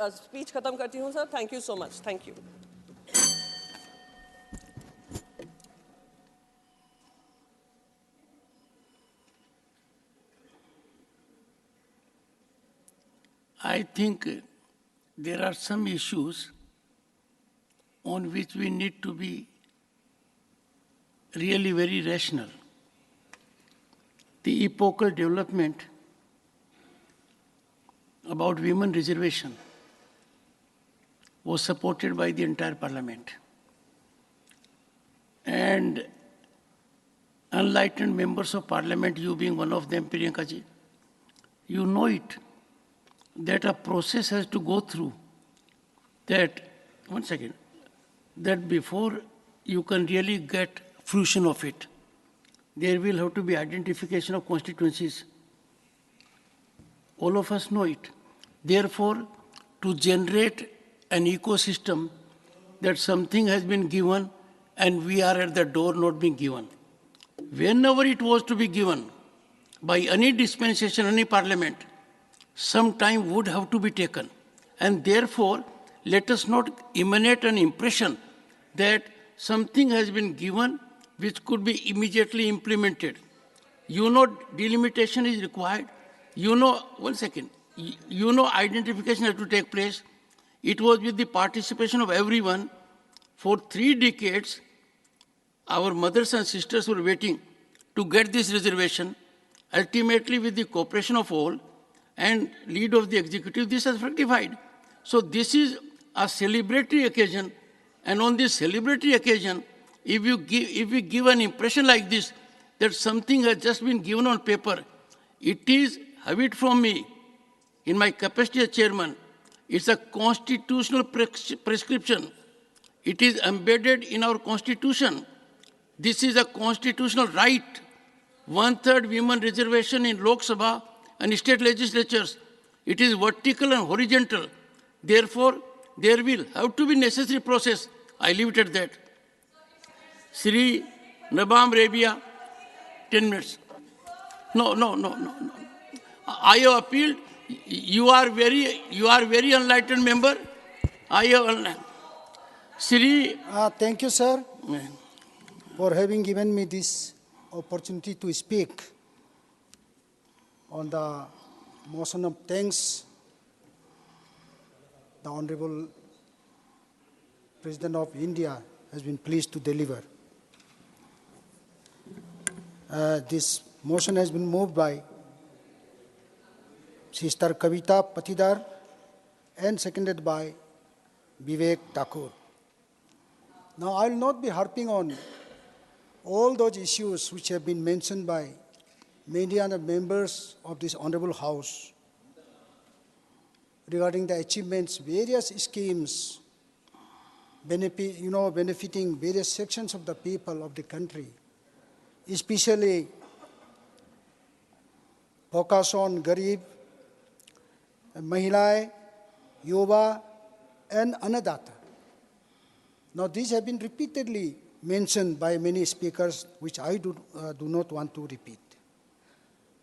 Speech खत्म करती हूँ sir. Thank you so much. Thank you. I think there are some issues on which we need to be really very rational. The epochal development about women reservation was supported by the entire parliament. And enlightened members of parliament, you being one of them, Priyanka ji, you know it, that a process has to go through. That, one second, that before you can really get fruition of it, there will have to be identification of constituencies. All of us know it. Therefore, to generate an ecosystem that something has been given and we are at the door not being given. Whenever it was to be given by any dispensation, any parliament, some time would have to be taken. And therefore, let us not emanate an impression that something has been given which could be immediately implemented. You know, delimitation is required. You know, one second, you know, identification has to take place. It was with the participation of everyone. For 3 decades, our mothers and sisters were waiting to get this reservation. Ultimately, with the cooperation of all and lead of the executive, this has rectified. So this is a celebratory occasion, and on this celebratory occasion, if we give an impression like this, that something has just been given on paper, it is, have it from me, in my capacity as chairman, it's a constitutional prescription. It is embedded in our constitution. This is a constitutional right. 1/3 women reservation in Lok Sabha and state legislatures. It is vertical and horizontal. Therefore, there will have to be necessary process. I leave it at that. Sri Nabam Rabia, 10 minutes. No. I have appealed. You are very enlightened member. I have Sri. Thank you, sir, for having given me this opportunity to speak on the motion of thanks the Honorable President of India has been pleased to deliver. This motion has been moved by Sister Kavita Patidar and seconded by Vivek Thakur. Now, I will not be harping on all those issues which have been mentioned by many other members of this Honorable House regarding the achievements, various schemes benefiting various sections of the people of the country, especially focus on Garib, Mahilaye, Yuva, and Annadata. Now, these have been repeatedly mentioned by many speakers, which I do not want to repeat.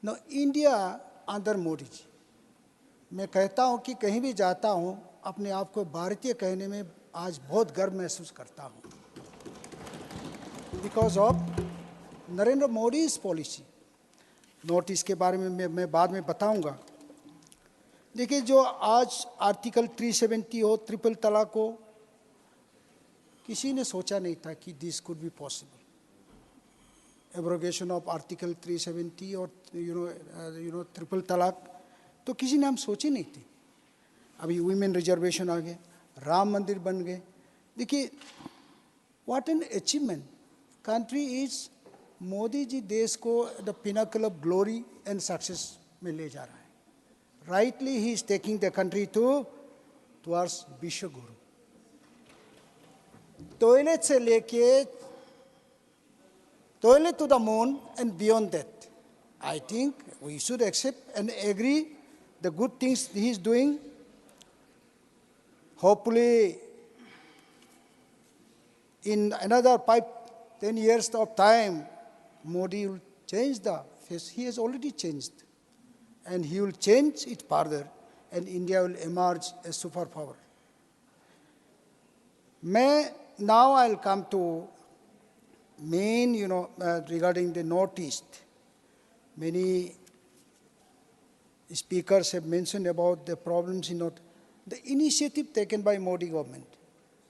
Now, India under Modi ji, मैं कहता हूँ कि कहीं भी जाता हूँ अपने आप को भारतीय कहने में आज बहुत गर्व महसूस करता हूँ, because of Narendra Modi's policy. North east के बारे में मैं बाद में बताऊंगा. देखिए, जो आज आर्टिकल 370 हो, ट्रिपल तलाक हो, किसी ने सोचा नहीं था कि this could be possible. Abrogation of article 370 और ट्रिपल तलाक तो किसी ने हम सोचे नहीं थे. अभी वुमेन रिजर्वेशन आ गए, राम मंदिर बन गए. देखिए, what an achievement. Country is, Modi ji देश को the pinnacle of glory and success में ले जा रहा है. राइटली ही is taking the country towards vishwa guru. Toilet से लेके toilet to the moon and beyond that. I think we should accept and agree the good things he is doing. Hopefully, in another 5-10 years of time, Modi will change the face. He has already changed, and he will change it further. and India will emerge a superpower. Now I'll come to main, regarding the Northeast. Many speakers have mentioned about the problems in North. The initiative taken by Modi government.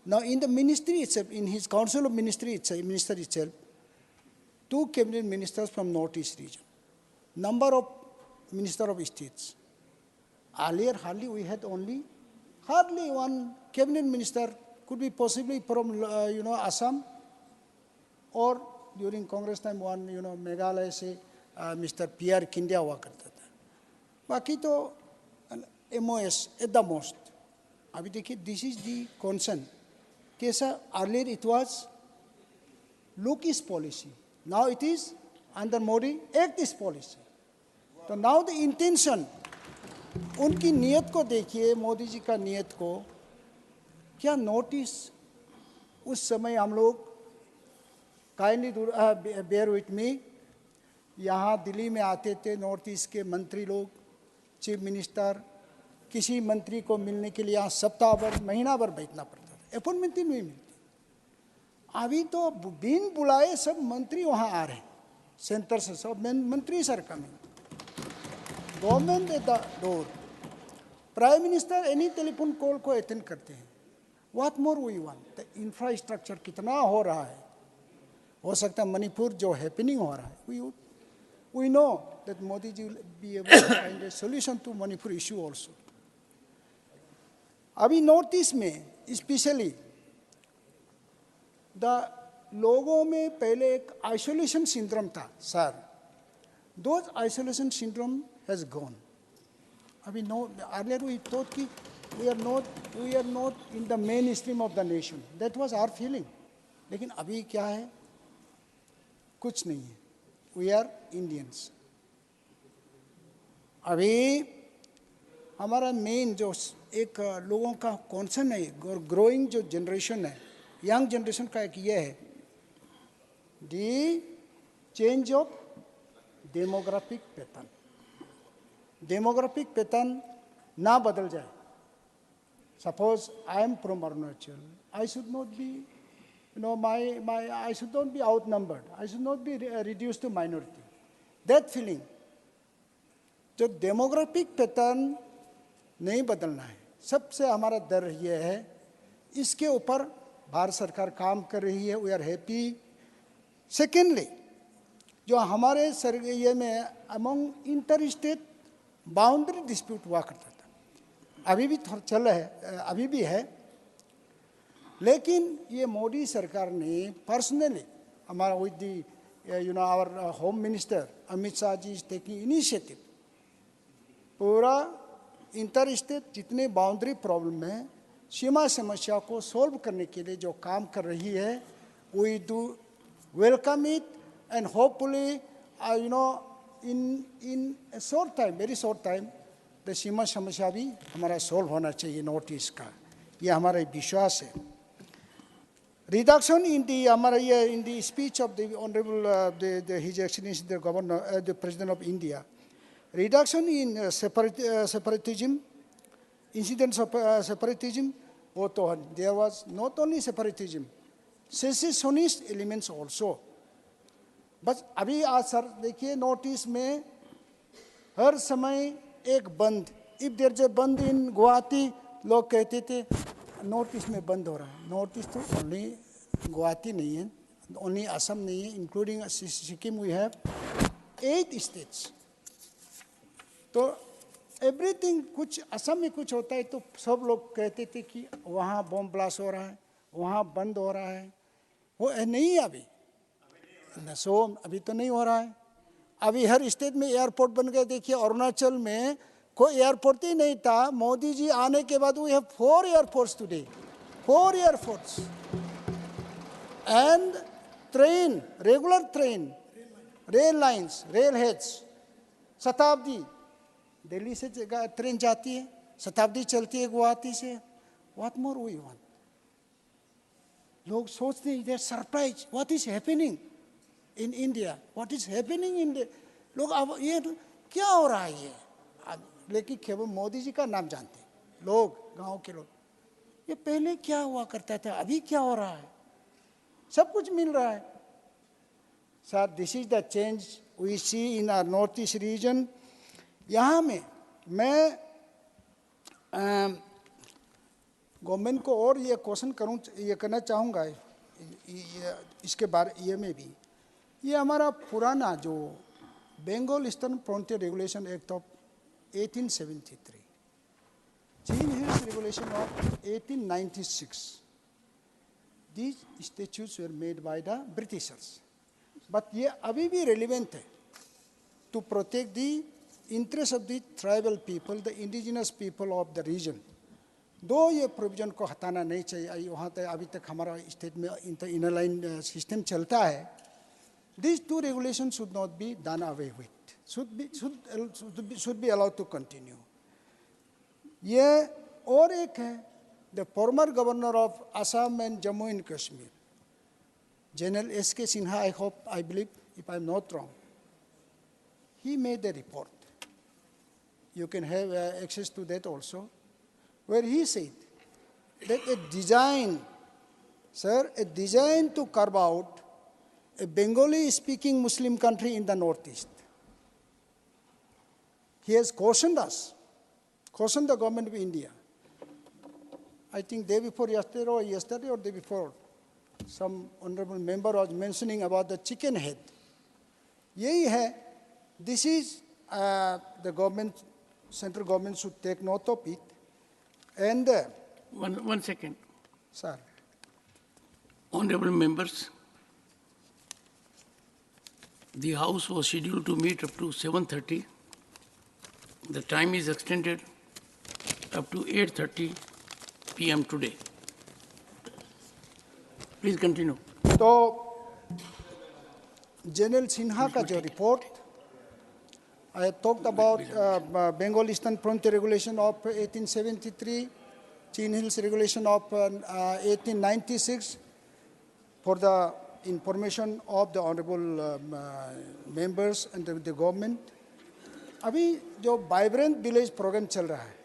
Now in the ministry itself, in his council of ministry itself, minister itself, 2 cabinet ministers from Northeast region. Number of minister of states. Earlier, we had hardly one cabinet minister, could be possibly from, Assam, or during Congress time one, Meghalaya से Mr. P.R. Kindia हुआ करता था. बाकी तो MOS at the most. अभी देखिए, this is the concern. कैसा earlier it was look is policy. Now it is under Modi act is policy. तो now the intention, उनकी नियत को देखिए, मोदी जी का नियत को क्या नोटिस. उस समय हम लोग काइंडली बेयर विथ मी, यहाँ दिल्ली में आते थे नॉर्थ ईस्ट के मंत्री लोग, चीफ मिनिस्टर, किसी मंत्री को मिलने के लिए यहाँ सप्ताह भर महीना भर बैठना पड़ता था, अपॉइंटमेंट ही नहीं मिलती. अभी तो बिन बुलाए सब मंत्री वहाँ आ रहे हैं, सेंटर से सब मंत्री sir coming, government at the door, prime minister any telephone call को अटेंड करते हैं. What more we want. The infrastructure कितना हो रहा है. हो सकता है मणिपुर जो हैपनिंग हो रहा है, we know that Modi ji will be able to find a solution to Manipur issue also. अभी नॉर्थ ईस्ट में स्पेशली द लोगों में पहले एक आइसोलेशन सिंड्रोम था sir. Those isolation syndrome has gone. अभी नो अर्लियर वी थॉट कि we are not in the mainstream of the nation. That was our feeling. लेकिन अभी क्या है, कुछ नहीं है. We are Indians. अभी हमारा मेन जो एक लोगों का कॉन्सर्न है, ग्रोइंग जो जनरेशन है, यंग जनरेशन का एक ये है, the change of demographic pattern. Demographic pattern ना बदल जाए. Suppose I am from Arunachal, I should not be, I should not be outnumbered. I should not be reduced to minority. That feeling. जो demographic pattern नहीं बदलना है, सबसे हमारा डर ये है. इसके ऊपर भारत सरकार काम कर रही है. We are happy. सेकेंडली, जो हमारे ये में among inter state boundary dispute हुआ करता था, अभी भी चल रहा है, अभी भी है. लेकिन ये मोदी सरकार ने पर्सनली, हमारा with the our home minister Amit Shah ji is taking initiative, पूरा इंटर स्टेट जितने बाउंड्री प्रॉब्लम है, सीमा समस्या को सॉल्व करने के लिए जो काम कर रही है, we do welcome it and hopefully in short time, very short time, the सीमा समस्या भी हमारा सॉल्व होना चाहिए नॉर्थ ईस्ट का. ये हमारा विश्वास है. रिडक्शन इन दी हमारा ये in the speech of the honourable his excellency the governor the president of India, reduction in separatism, incidents of separatism, वो तो there was not only separatism, secessionist elements also. बस अभी आज sir देखिए north east में हर समय एक बंद, इफ देयर इज अ बंद इन गुवाहाटी, लोग कहते थे नॉर्थ ईस्ट में बंद हो रहा है. नॉर्थ ईस्ट तो ओनली गुवाहाटी नहीं है, ओनली असम नहीं है, including Sikkim we have 8 states. तो एवरीथिंग, कुछ असम में कुछ होता है तो सब लोग कहते थे कि वहाँ बॉम्ब ब्लास्ट हो रहा है, वहाँ बंद हो रहा है. वो नहीं है अभी. सो अभी तो नहीं हो रहा है. अभी हर स्टेट में एयरपोर्ट बन गए. देखिए अरुणाचल में कोई एयरपोर्ट ही नहीं था. मोदी जी आने के बाद we have 4 airports today, 4 airports and train, regular train, rail lines, rail heads. Shatabdi Delhi से ट्रेन जाती है, शताब्दी चलती है गुवाहाटी से. What more we want. लोग सोचते हैं, they surprise, what is happening in India, what is happening in the, लोग अब ये क्या हो रहा है, ये लेकिन केवल मोदी जी का नाम जानते हैं लोग, गांव के लोग। ये पहले क्या हुआ करता था, अभी क्या हो रहा है, सब कुछ मिल रहा है। Sir, this is the change we see in our north east region. यहाँ में मैं गवर्नमेंट को और ये क्वेश्चन करूँ, ये करना चाहूँगा इसके बारे ये में भी, ये हमारा पुराना जो Bengal eastern frontier regulation act of 1873, Chin Hills regulation of 1896, these statutes were made by the Britishers, but ये अभी भी relevant है to protect the interests of the tribal people, the indigenous people of the region। दो ये provision को हटाना नहीं चाहिए। वहाँ तक अभी तक हमारा स्टेट में इनर लाइन सिस्टम चलता है। These two regulations should not be done away with, should be allowed to continue। ये और एक है, the former governor of Assam and Jammu and Kashmir, General S.K. Sinha, I believe, if I'm not wrong, he made a report. You can have access to that also, where he said that a design to carve out a Bengali-speaking Muslim country in the Northeast. He has cautioned the government of India. I think day before yesterday or day before, some honorable member was mentioning about the chicken head. Yahi hai, this is the government, central government should take note of it. And One second. sir, Honorable members, the House was scheduled to meet up to 7:30. The time is extended up to 8:30 p.m. today. Please continue. तो general Sinha का जो report, I talked about Bengal Eastern Frontier Regulation of 1873, Chin Hills Regulation of 1896, for the information of the honorable members and the government। अभी जो vibrant village programme चल रहा है,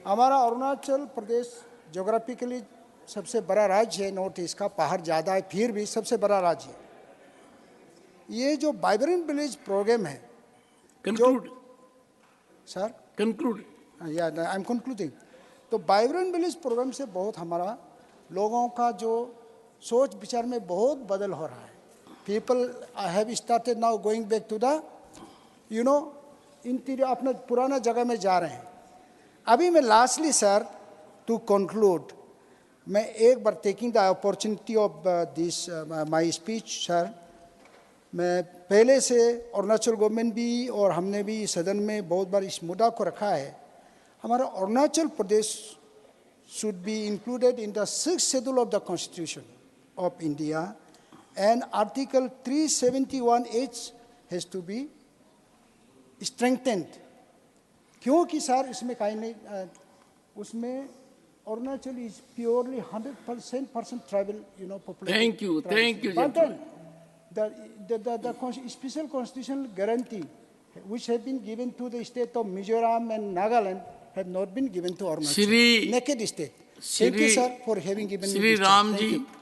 हमारा Arunachal Pradesh geographically सबसे बड़ा राज्य है नॉर्थ ईस्ट का, पहाड़ ज़्यादा है फिर भी सबसे बड़ा राज्य है। ये जो वाइब्रेंट विलेज प्रोग्राम है, Conclude. Sir Conclude. या आई एम कंक्लूडिंग, तो वाइब्रेंट विलेज प्रोग्राम से बहुत हमारा लोगों का जो सोच विचार में बहुत बदल हो रहा है। People have started now going back to the interior, अपना पुराना जगह में जा रहे हैं। अभी मैं लास्टली सर टू कंक्लूड, मैं एक बार taking the opportunity of this my speech sir, मैं पहले से अरुणाचल गवर्नमेंट भी और हमने भी सदन में बहुत बार इस मुद्दा को रखा है। हमारा Arunachal Pradesh should be included in the 6th schedule of the Constitution of India, and Article 371H has to be strengthened। क्योंकि सर इसमें कहीं नहीं, उसमें Arunachal is purely 100% tribal, population। Thank you, But gentlemen. the special constitutional guarantee which have been given to the state of Mizoram and Nagaland have not been given to Arunachal, Shri- naked state। Thank you, sir, for having given me Shri this chance. Ramji, Thank you।